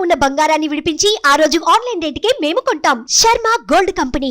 ఉన్న బంగారాన్ని విడిపించి ఆ రోజు ఆన్లైన్ రేటుకే మేము కొంటాం. Sharma gold company.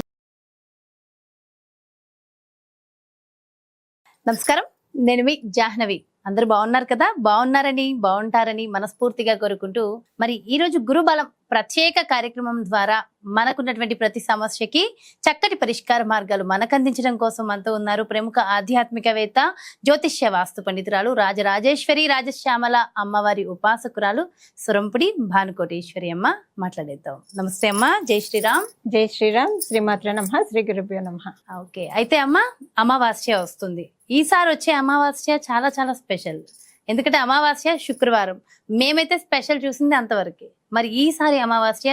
నమస్కారం, నేను మీ జాహ్నవి. అందరూ బాగున్నారు కదా? బాగుంటారని మనస్ఫూర్తిగా కోరుకుంటూ, మరి ఈ రోజు గురుబలం ప్రత్యేక కార్యక్రమం ద్వారా మనకున్నటువంటి ప్రతి సమస్యకి చక్కటి పరిష్కార మార్గాలు మనకు అందించడం కోసం మనతో ఉన్నారు ప్రముఖ ఆధ్యాత్మికవేత్త, జ్యోతిష్య వాస్తు పండితురాలు, రాజరాజేశ్వరి రాజశ్యామల అమ్మవారి ఉపాసకురాలు సురంపుడి భానుకోటేశ్వరి అమ్మ. మాట్లాడేద్దాం. నమస్తే అమ్మ. జై శ్రీరామ్. జై శ్రీరామ్. శ్రీమాత్రే నమః. శ్రీ గురుభ్యో నమః. ఓకే, అయితే అమ్మ, అమావాస్య వస్తుంది. ఈసారి వచ్చే అమావాస్య చాలా చాలా స్పెషల్. ఎందుకంటే అమావాస్య శుక్రవారం. మేమైతే స్పెషల్ చూసింది అంతవరకే. మరి ఈసారి అమావాస్య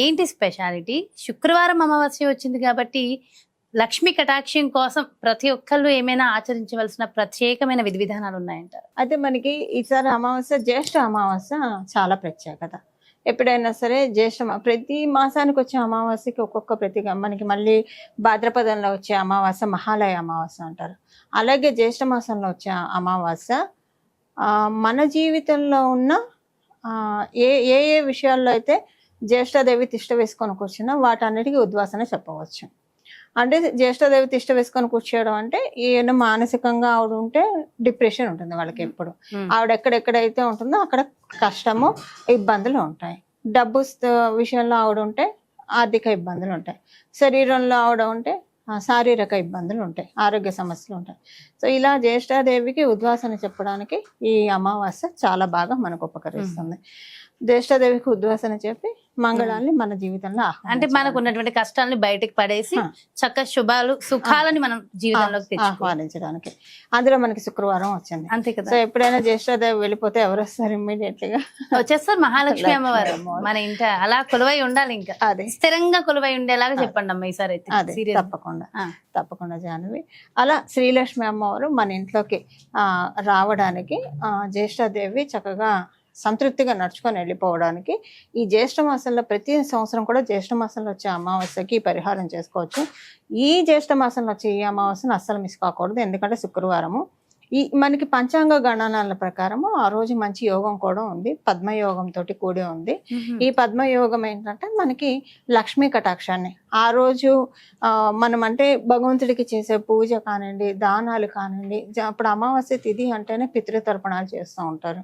ఏంటి స్పెషాలిటీ? శుక్రవారం అమావాస్య వచ్చింది కాబట్టి లక్ష్మీ కటాక్షం కోసం ప్రతి ఒక్కళ్ళు ఏమైనా ఆచరించవలసిన ప్రత్యేకమైన విధి విధానాలు ఉన్నాయంటారు? అయితే మనకి ఈసారి అమావాస్య జ్యేష్ఠ అమావాస్య చాలా ప్రత్యేకత. ఎప్పుడైనా సరే ప్రతి మాసానికి వచ్చే అమావాస్యకి ఒక్కొక్క మనకి మళ్ళీ భాద్రపదంలో వచ్చే అమావాస్య మహాలయ అమావాస్య అంటారు. అలాగే జ్యేష్ఠ మాసంలో వచ్చే అమావాస్య మన జీవితంలో ఉన్న ఏ ఏ ఏ విషయాల్లో అయితే జ్యేష్ఠదేవి తిష్ట వేసుకొని కూర్చున్నా వాటన్నిటికీ ఉద్వాసన చెప్పవచ్చు. అంటే జ్యేష్ఠదేవి తిష్ట వేసుకొని కూర్చోవడం అంటే ఏమైనా మానసికంగా ఆవిడ ఉంటే డిప్రెషన్ ఉంటుంది వాళ్ళకి. ఎప్పుడు ఆవిడ ఎక్కడెక్కడైతే ఉంటుందో అక్కడ కష్టము ఇబ్బందులు ఉంటాయి. డబ్బు విషయంలో ఆవిడ ఉంటే ఆర్థిక ఇబ్బందులు ఉంటాయి. శరీరంలో ఆవిడ ఉంటే శారీరక ఇబ్బందులు ఉంటాయి, ఆరోగ్య సమస్యలు ఉంటాయి. సో ఇలా జ్యేష్ఠాదేవికి ఉద్వాసన చెప్పడానికి ఈ అమావాస్య చాలా బాగా మనకు ఉపకరిస్తుంది. జ్యేష్ఠాదేవికి ఉద్వాసన చెప్పి మంగళాన్ని మన జీవితంలో అంటే మనకు ఉన్నటువంటి కష్టాలని బయటకు పడేసి చక్కగా శుభాలు సుఖాలని మనం జీవితంలోకి ఆహ్వానించడానికి. అందులో మనకి శుక్రవారం వచ్చింది, అంతే కదా. సో ఎప్పుడైనా జ్యేష్ఠాదేవి వెళ్ళిపోతే ఎవరు వస్తారు? ఇమ్మీడియట్ గా వచ్చేస్తారు మహాలక్ష్మి అమ్మవారు. మన ఇంట అలా కొలువై ఉండాలి, ఇంకా అదే స్థిరంగా కొలువై ఉండేలాగా చెప్పండి అమ్మ ఈసారి అయితే. అదే తప్పకుండా జాహ్నవి. అలా శ్రీలక్ష్మి అమ్మవారు మన ఇంట్లోకి రావడానికి జ్యేష్ఠాదేవి చక్కగా సంతృప్తిగా నడుచుకొని వెళ్ళిపోవడానికి ఈ జ్యేష్ఠ మాసంలో ప్రతి సంవత్సరం కూడా జ్యేష్ఠ మాసంలో వచ్చే అమావాస్యకి పరిహారం చేసుకోవచ్చు. ఈ జ్యేష్ఠ మాసంలో వచ్చే ఈ అమావాస్యను అస్సలు మిస్ కాకూడదు. ఎందుకంటే శుక్రవారము మనకి పంచాంగ గణనాల ప్రకారము ఆ రోజు మంచి యోగం కూడా ఉంది, పద్మయోగం తోటి కూడి ఉంది. ఈ పద్మయోగం ఏంటంటే మనకి లక్ష్మీ కటాక్షాన్ని ఆ రోజు మనం అంటే భగవంతుడికి చేసే పూజ కానివ్వండి, దానాలు కానివ్వండి. అప్పుడు అమావాస్య తిథి అంటేనే పితృతర్పణాలు చేస్తూ ఉంటారు.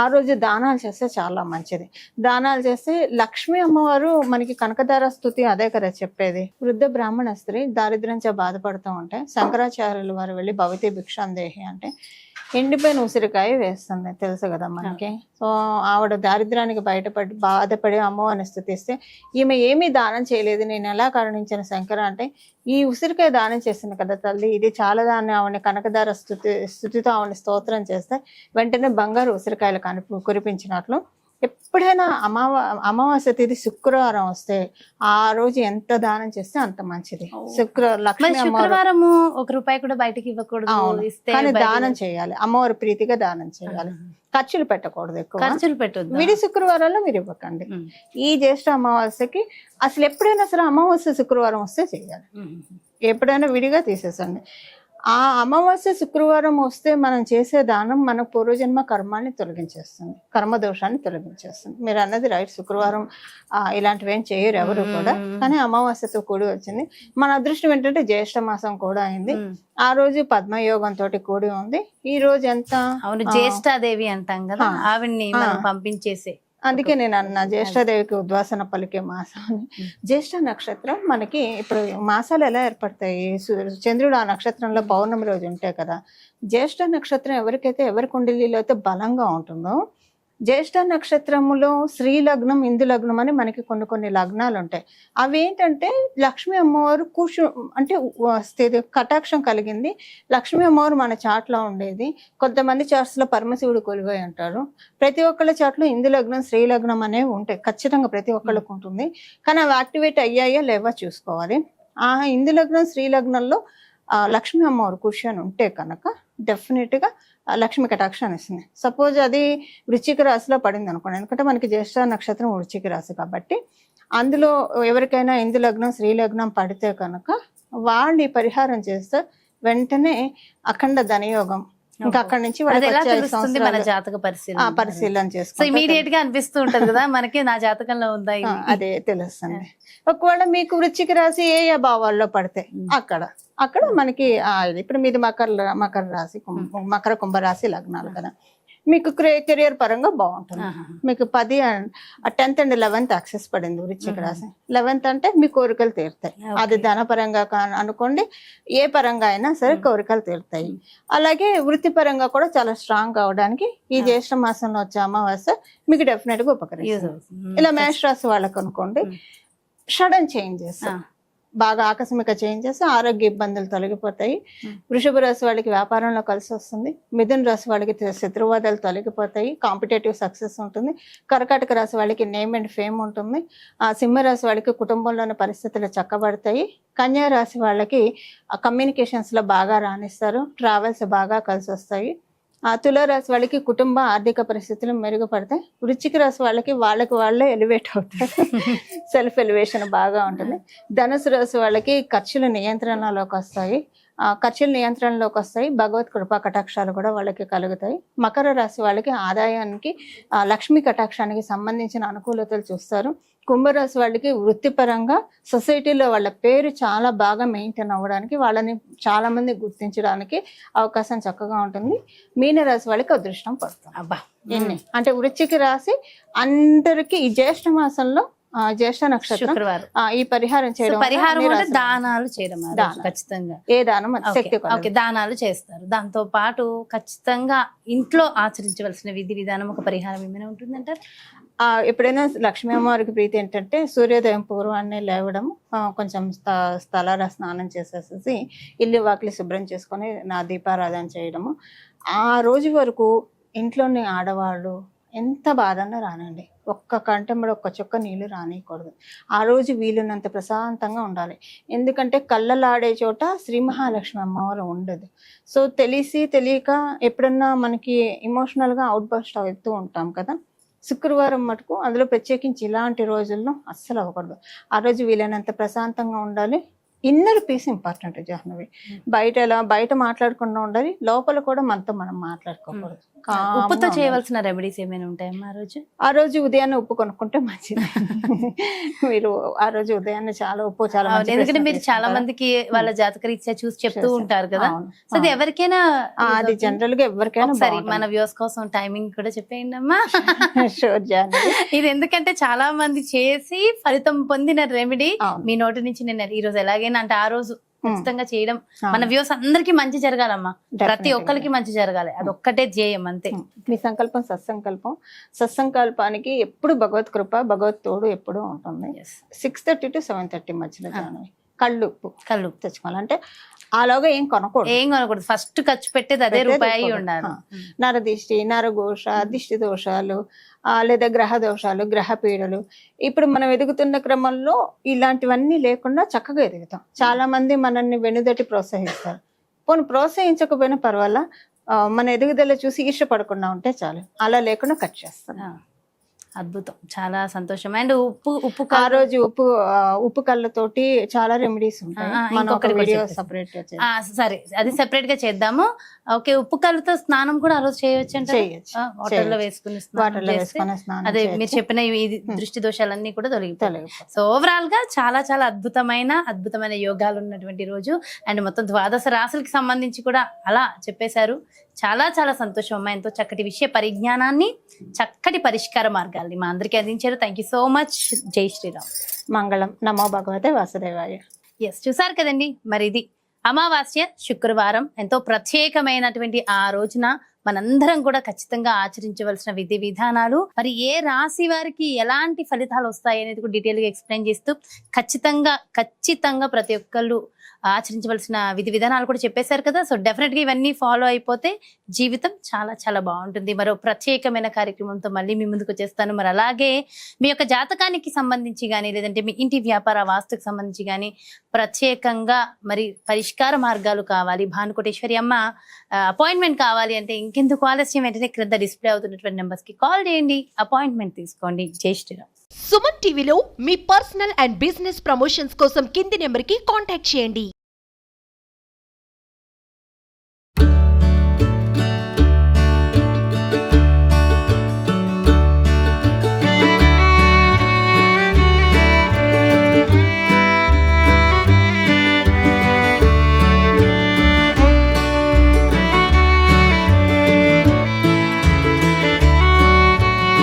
ఆ రోజు దానాలు చేస్తే చాలా మంచిది. దానాలు చేస్తే లక్ష్మీ అమ్మవారు మనకి కనకదార స్తుతి అదే కదా చెప్పేది. వృద్ధ బ్రాహ్మణ స్త్రీ దారిద్ర్యంతో బాధపడుతూ ఉంటే శంకరాచార్యుల వారు వెళ్ళి భవతి భిక్షాందేహి అంటే ఎండిపోయిన ఉసిరికాయ వేస్తుంది, తెలుసు కదా మనకి. సో ఆవిడ దారిద్ర్యానికి బాధపడి అమ్మవారిని స్తుతిస్తే ఈమె ఏమీ దానం చేయలేదు, నేను ఎలా కరుణించిన శంకర అంటే ఈ ఉసిరికాయ దానం చేసింది కదా తల్లి, ఇది చాలా దాన్ని ఆవిడని కనకదార స్తుతితో ఆవిడని స్తోత్రం చేస్తే వెంటనే బంగారు ఉసిరికాయలు కురిపించినట్లు. ఎప్పుడైనా అమావాస్య తిథి శుక్రవారం వస్తే ఆ రోజు ఎంత దానం చేస్తే అంత మంచిది. శుక్రవారము ₹1 కూడా బయటకి ఇవ్వకూడదు, కానీ దానం చేయాలి, అమ్మవారి ప్రీతిగా దానం చేయాలి. ఖర్చులు పెట్టకూడదు, ఎక్కువ ఖర్చులు పెట్టద్దు. విడి శుక్రవారాల్లో మీరు ఇవ్వకండి. ఈ జ్యేష్ఠ అమావాస్యకి అసలు ఎప్పుడైనా సరే అమావాస్య శుక్రవారం వస్తే చేయాలి, ఎప్పుడైనా విడిగా తీసేసండి. ఆ అమావాస్య శుక్రవారం వస్తే మనం చేసే దానం మన పూర్వజన్మ కర్మాన్ని తొలగించేస్తుంది, కర్మదోషాన్ని తొలగించేస్తుంది. మీరు అన్నది రైట్, శుక్రవారం ఇలాంటివి ఏం చేయరు ఎవరు కూడా, కానీ అమావాస్యతో కూడి వచ్చింది. మన అదృష్టం ఏంటంటే జ్యేష్ఠ మాసం కూడా అయింది. ఆ రోజు పద్మయోగంతో కూడి ఉంది. ఈ రోజు ఎంత జ్యేష్ఠాదేవి అంటాం కదా, ఆవిడ్ని పంపించేసే. అందుకే నేను అన్న జ్యేష్ఠాదేవికి ఉద్వాసన పలికే మాసం అని. జ్యేష్ఠ నక్షత్రం మనకి ఇప్పుడు మాసాలు ఎలా ఏర్పడతాయి? చంద్రుడు ఆ నక్షత్రంలో పౌర్ణమి రోజు ఉంటాయి కదా. జ్యేష్ఠ నక్షత్రం ఎవరి కుండలిలో అయితే బలంగా ఉంటుందో, జ్యేష్ఠ నక్షత్రములో శ్రీ లగ్నం, ఇందు లగ్నం అని మనకి కొన్ని లగ్నాలు ఉంటాయి. అవి ఏంటంటే లక్ష్మీ అమ్మవారు కటాక్షం కలిగింది. లక్ష్మీ అమ్మవారు మన చాట్లో ఉండేది. కొంతమంది చాట్స్లో పరమశివుడు కొలువై అంటారు. ప్రతి ఒక్కళ్ళ చాట్లో ఇందు లగ్నం, శ్రీ లగ్నం అనేవి ఉంటాయి, ఖచ్చితంగా ప్రతి ఒక్కళ్ళకు ఉంటుంది. కానీ అవి యాక్టివేట్ అయ్యాయా లేవా చూసుకోవాలి. ఆ ఇందు లగ్నం, శ్రీ లగ్నంలో లక్ష్మీ అమ్మవారు కూర్చొని ఉంటే కనుక డెఫినెట్గా లక్ష్మి కటాక్షాన్ని ఇస్తుంది. సపోజ్ అది వృశ్చిక రాశిలో పడింది అనుకోండి, ఎందుకంటే మనకి జ్యేష్ఠ నక్షత్రం వృశ్చిక రాశి కాబట్టి అందులో ఎవరికైనా ఇందు లగ్నం, శ్రీ లగ్నం పడితే కనుక వాళ్ళు ఈ పరిహారం చేస్తే వెంటనే అఖండ ధనయోగం, ఇంకా అక్కడి నుంచి అది వాళ్ళకి ఎలా వచ్చే 5 తెలుస్తుంది మన సంవత్సరాలు జాతక పరిశీలన పరిశీలన సో చేసుకుంటే ఇమీడియట్ గా అనిపిస్తూ ఉంటది కదా మనకి నా జాతకంలో ఉందా ఇది? అదే తెలుస్తుంది. ఒకవేళ మీకు వృశ్చిక రాశి ఏ ఏ భావాల్లో పడితే అక్కడ మనకి ఇది ఇప్పుడు మీది మకర రాశి మకర కుంభ రాశి లగ్నాలు కదా, మీకు కెరియర్ పరంగా బాగుంటుంది. మీకు 10th అండ్ 11th యాక్సెస్ పడింది వృశ్చిక రాశి. 11th అంటే మీ కోరికలు తీరుతాయి. అది ధనపరంగా అనుకోండి, ఏ పరంగా అయినా సరే కోరికలు తీరుతాయి. అలాగే వృత్తిపరంగా కూడా చాలా స్ట్రాంగ్ అవడానికి ఈ జ్యేష్ఠ మాసంలో వచ్చే అమావాస్య మీకు డెఫినెట్ గా ఉపకరిస్తుంది. ఇలా మేష రాశి వాళ్ళకు అనుకోండి, సడన్ చేంజెస్, బాగా ఆకస్మిక చేంజెస్, ఆరోగ్య ఇబ్బందులు తొలగిపోతాయి. వృషభ రాశి వాళ్ళకి వ్యాపారంలో కలిసి వస్తుంది. మిథున రాశి వాళ్ళకి శత్రువాదాలు తొలగిపోతాయి, కాంపిటేటివ్ సక్సెస్ ఉంటుంది. కర్కాటక రాశి వాళ్ళకి నేమ్ అండ్ ఫేమ్ ఉంటుంది. సింహ రాశి వాళ్ళకి కుటుంబంలోని పరిస్థితులు చక్కబడతాయి. కన్యా రాశి వాళ్ళకి కమ్యూనికేషన్స్ లో బాగా రాణిస్తారు, ట్రావెల్స్ బాగా కలిసి వస్తాయి. తులారాశి వాళ్ళకి కుటుంబ ఆర్థిక పరిస్థితులు మెరుగుపడతాయి. వృశ్చిక రాశి వాళ్ళకి వాళ్ళే ఎలివేట్ అవుతారు, సెల్ఫ్ ఎలివేషన్ బాగా ఉంటుంది. ధనుసు రాశి వాళ్ళకి ఖర్చుల నియంత్రణలోకి వస్తాయి. భగవత్ కృపా కటాక్షాలు కూడా వాళ్ళకి కలుగుతాయి. మకర రాశి వాళ్ళకి ఆదాయానికి లక్ష్మీ కటాక్షానికి సంబంధించిన అనుకూలతలు చూస్తారు. కుంభరాశి వాళ్ళకి వృత్తిపరంగా సొసైటీలో వాళ్ళ పేరు చాలా బాగా మెయింటైన్ అవ్వడానికి, వాళ్ళని చాలా మంది గుర్తించడానికి అవకాశం చక్కగా ఉంటుంది. మీనరాశి వాళ్ళకి అదృష్టం పడుతుంది. ఎన్ని అంటే వృశ్చిక రాశి అందరికి ఈ జ్యేష్ఠ మాసంలో జ్యేష్ఠ నక్షత్రం ఈ పరిహారం చేయడం, దానాలు చేయడం ఖచ్చితంగా, ఏ దానం శక్తి దానాలు చేస్తారు. దాంతో పాటు ఖచ్చితంగా ఇంట్లో ఆచరించవలసిన విధి విధానం ఒక పరిహారం ఏమైనా ఉంటుందంటారు? ఎప్పుడైనా లక్ష్మీ అమ్మవారికి ప్రీతి ఏంటంటే సూర్యోదయం పూర్వాన్నే లేవడం, కొంచెం స్థలాల స్నానం చేసేసి ఇల్లు వాకిలి శుభ్రం చేసుకొని నా దీపారాధన చేయడము. ఆ రోజు వరకు ఇంట్లోని ఆడవాళ్ళు ఎంత బాధన్నా రానండి, ఒక్క కంటెంబడి ఒక్క చుక్క నీళ్ళు రానియకూడదు. ఆ రోజు వీలున్నంత ప్రశాంతంగా ఉండాలి. ఎందుకంటే కళ్ళలాడే చోట శ్రీ మహాలక్ష్మి అమ్మవారు ఉండదు. సో తెలియక ఎప్పుడన్నా మనకి ఇమోషనల్గా అవుట్ బస్ట్ అవుతూ ఉంటాం కదా, శుక్రవారం మటుకు అందులో ప్రత్యేకించి ఇలాంటి రోజుల్లో అస్సలు అవ్వకూడదు. ఆ రోజు వీలైనంత ప్రశాంతంగా ఉండాలి. Inner peace important Jahnavi. బయట మాట్లాడకుండా ఉండాలి, లోపల కూడా మనతో మనం మాట్లాడుకోకూడదు. ఉప్పుతో చేయవలసిన రెమెడీస్ ఏమైనా ఉంటాయమ్మా ఆ రోజు ఉదయాన్నే ఉప్పు కొనుక్కుంటే మంచిది. మీరు ఆ రోజు ఉదయాన్నే చాలా ఉప్పు చాలా, ఎందుకంటే మీరు చాలా మందికి వాళ్ళ జాతక రీత్యా చూసి చెప్తూ ఉంటారు కదా, సో అది ఎవరికైనా, అది జనరల్ గా ఎవరికైనా సరే మన వ్యూస్ కోసం టైమింగ్ కూడా చెప్పేయండి అమ్మా. ఇది ఎందుకంటే చాలా మంది చేసి ఫలితం పొందిన రెమెడీ మీ నోటి నుంచి నేను ఈ రోజు ఎలాగైనా అంటే ఆ రోజు ఖచ్చితంగా చేయడం, మన వ్యూస్ అందరికి మంచి జరగాలమ్మా, ప్రతి ఒక్కరికి మంచి జరగాలి, అదొక్కటే ధ్యేయం అంతే. మీ సంకల్పం సత్సంకల్పానికి ఎప్పుడు భగవత్ కృప, భగవత్ తోడు ఎప్పుడు ఉంటుంది. 6:30 to 7:30 మధ్యలో కళ్ళుప్పు తెచ్చుకోవాలంటే అలాగా ఏం కొనకూడదు. ఫస్ట్ ఖర్చు పెట్టేది అదే రూపాయి ఉండాలి. నరదిష్టి, నరఘోష, దిష్టి దోషాలు, లేదా గ్రహ దోషాలు, గ్రహ పీడలు, ఇప్పుడు మనం ఎదుగుతున్న క్రమంలో ఇలాంటివన్నీ లేకుండా చక్కగా ఎదుగుతాం. చాలా మంది మనల్ని వెనుదటి ప్రోత్సహిస్తారు. పోనీ ప్రోత్సహించకపోయినా పర్వాలా, మన ఎదుగుదల చూసి ఈర్షపడకుండా ఉంటే చాలు. అలా లేకుండా కట్ చేస్తాం. అద్భుతం, చాలా సంతోషం. అండ్ ఆ రోజు ఉప్పు కళ్ళతోటి చాలా రెమెడీస్ ఉంటాయి. సరే అది సెపరేట్ గా చేద్దాము. ఓకే, ఉప్పు కళ్ళతో స్నానం కూడా ఆ రోజు చేయొచ్చు అంటే వాటర్ లో వేసుకుని అదే మీరు చెప్పిన దృష్టి దోషాలన్నీ కూడా తొలగిపోతాయి. సో ఓవరాల్ గా చాలా చాలా అద్భుతమైన యోగాలు ఉన్నటువంటి రోజు. అండ్ మొత్తం 12 రాశులకి సంబంధించి కూడా అలా చెప్పేశారు. చాలా చాలా సంతోషం అమ్మా, ఎంతో చక్కటి విషయ పరిజ్ఞానాన్ని, చక్కటి పరిష్కార మార్గాల్ని మా అందరికీ అందించారు. Thank you so much. జై శ్రీరామ్. మంగళం. నమో భగవతే వాసుదేవాయ. చూసారు కదండి, మరి ఇది అమావాస్య శుక్రవారం, ఎంతో ప్రత్యేకమైనటువంటి ఆ రోజున మనందరం కూడా ఖచ్చితంగా ఆచరించవలసిన విధి విధానాలు, మరి ఏ రాశి వారికి ఎలాంటి ఫలితాలు వస్తాయి అనేది కూడా డీటెయిల్ గా ఎక్స్ప్లెయిన్ చేస్తూ ఖచ్చితంగా ప్రతి ఒక్కళ్ళు ఆచరించవలసిన విధి విధానాలు కూడా చెప్పేశారు కదా. సో డెఫినెట్ గా ఇవన్నీ ఫాలో అయిపోతే జీవితం చాలా చాలా బాగుంటుంది. మరో ప్రత్యేకమైన కార్యక్రమంతో మళ్ళీ మీ ముందుకు వచ్చేస్తాను. మరి అలాగే మీ యొక్క జాతకానికి సంబంధించి కానీ, లేదంటే మీ ఇంటి వ్యాపార వాస్తుకు సంబంధించి కానీ ప్రత్యేకంగా మరి పరిష్కార మార్గాలు కావాలి, భానుకోటేశ్వరి అమ్మ అపాయింట్మెంట్ కావాలి అంటే ఇంకెందుకు ఆలస్యం, వెంటనే క్రింద డిస్ప్లే అవుతున్నటువంటి నెంబర్స్ కి కాల్ చేయండి, అపాయింట్మెంట్ తీసుకోండి. జై శ్రీరామ్. సుమన్ టీవీలో మీ పర్సనల్ అండ్ బిజినెస్ ప్రమోషన్స్ కోసం కింది నెంబర్ కి కాంటాక్ట్ చేయండి.